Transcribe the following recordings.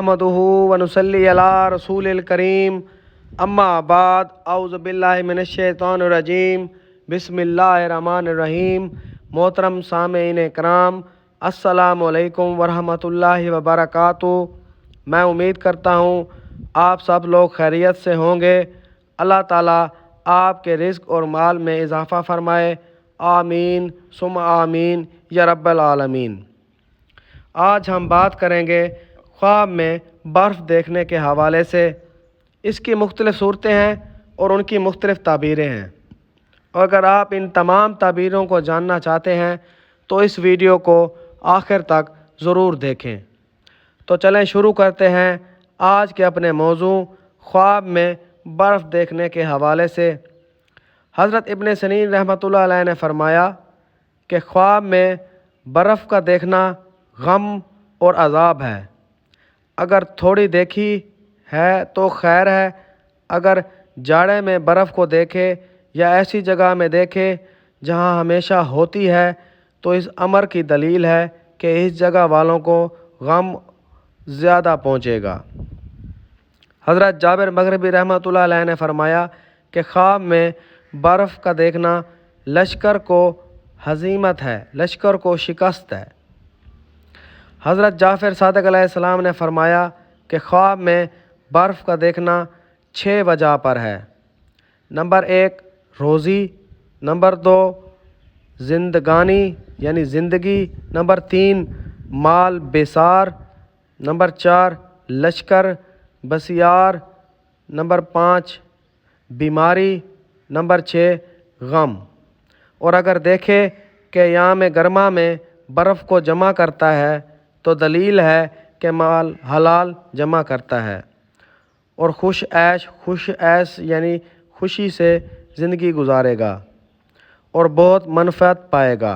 नहमदुहु व नुसल्ली अला रसूलिल करीम अम्मा बाद औज़ु बिल्लाहि मिनश शैतानिर रजीम बिस्मिल्लाहिर रहमानिर रहीम। मोहतरम सामीईन कराम, अस्सलामु अलैकुम व रहमतुल्लाहि व बरकातुहू। मैं उम्मीद करता हूँ आप सब लोग खैरियत से होंगे। अल्लाह ताला आपके रिज़्क़ और माल में इजाफ़ा फ़रमाए। आमीन सुम आमीन या रब्बल आलमीन। आज हम बात करेंगे ख्वाब में बर्फ़ देखने के हवाले से। इसकी मुख्तलिफ़ सूरतें हैं और उनकी मुख्तलिफ़ ताबीरें हैं, और अगर आप इन तमाम ताबीरों को जानना चाहते हैं तो इस वीडियो को आखिर तक ज़रूर देखें। तो चलें शुरू करते हैं आज के अपने मौजू ख्वाब में बर्फ़ देखने के हवाले से। हज़रत इब्न सनीन रहमतुल्लाह अलैह ने फ़रमाया कि ख्वाब में बर्फ़ का देखना गम और अज़ाब है। अगर थोड़ी देखी है तो खैर है, अगर जाड़े में बर्फ़ को देखे या ऐसी जगह में देखे जहाँ हमेशा होती है तो इस अमर की दलील है कि इस जगह वालों को गम ज़्यादा पहुँचेगा। हज़रत जाबिर मग़रिबी रहमतुल्लाह अलैह ने फ़रमाया कि ख्वाब में बर्फ़ का देखना लश्कर को हज़ीमत है, लश्कर को शिकस्त है। हज़रत जाफ़र सादिक़ अलैहिस्सलाम ने फ़रमाया कि ख्वाब में बर्फ़ का देखना 6 वजह पर है। नंबर 1 रोज़ी, नंबर 2 ज़िंदगानी यानी ज़िंदगी, नंबर 3 माल बेसार, नंबर 4 लश्कर बसियार, नंबर 5 बीमारी, नंबर 6 गम। और अगर देखे कि याम गर्मा में बर्फ़ को जमा करता है तो दलील है कि माल हलाल जमा करता है और खुश ऐश यानी खुशी से ज़िंदगी गुजारेगा और बहुत मनफ़अत पाएगा।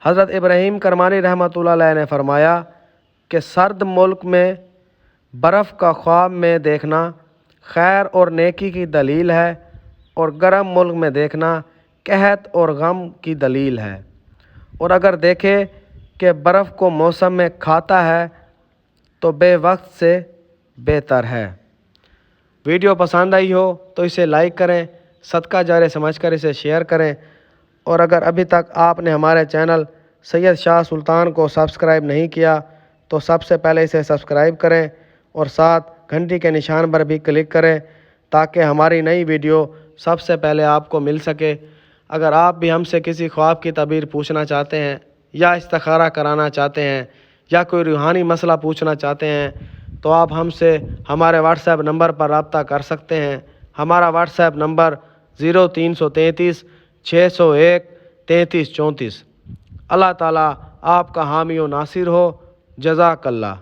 हज़रत इब्राहीम करमानी रहमतुल्लाह अलैह ने फ़रमाया कि सर्द मुल्क में बर्फ़ का ख्वाब में देखना खैर और नेकी की दलील है और गर्म मुल्क में देखना कहत और गम की दलील है। और अगर देखे कि बर्फ़ को मौसम में खाता है तो बेवक्त से बेहतर है। वीडियो पसंद आई हो तो इसे लाइक करें, सदका जारे समझकर इसे शेयर करें, और अगर अभी तक आपने हमारे चैनल सैयद शाह सुल्तान को सब्सक्राइब नहीं किया तो सबसे पहले इसे सब्सक्राइब करें और साथ घंटी के निशान पर भी क्लिक करें ताकि हमारी नई वीडियो सबसे पहले आपको मिल सके। अगर आप भी हमसे किसी ख्वाब की ताबीर पूछना चाहते हैं या इस्तिखारा कराना चाहते हैं या कोई रूहानी मसला पूछना चाहते हैं तो आप हमसे हमारे व्हाट्सएप नंबर पर रब्ता कर सकते हैं। हमारा व्हाट्सएप नंबर 0333 601 3334। अल्लाह ताला आपका हामी व नासिर हो। जज़ाकल्लाह।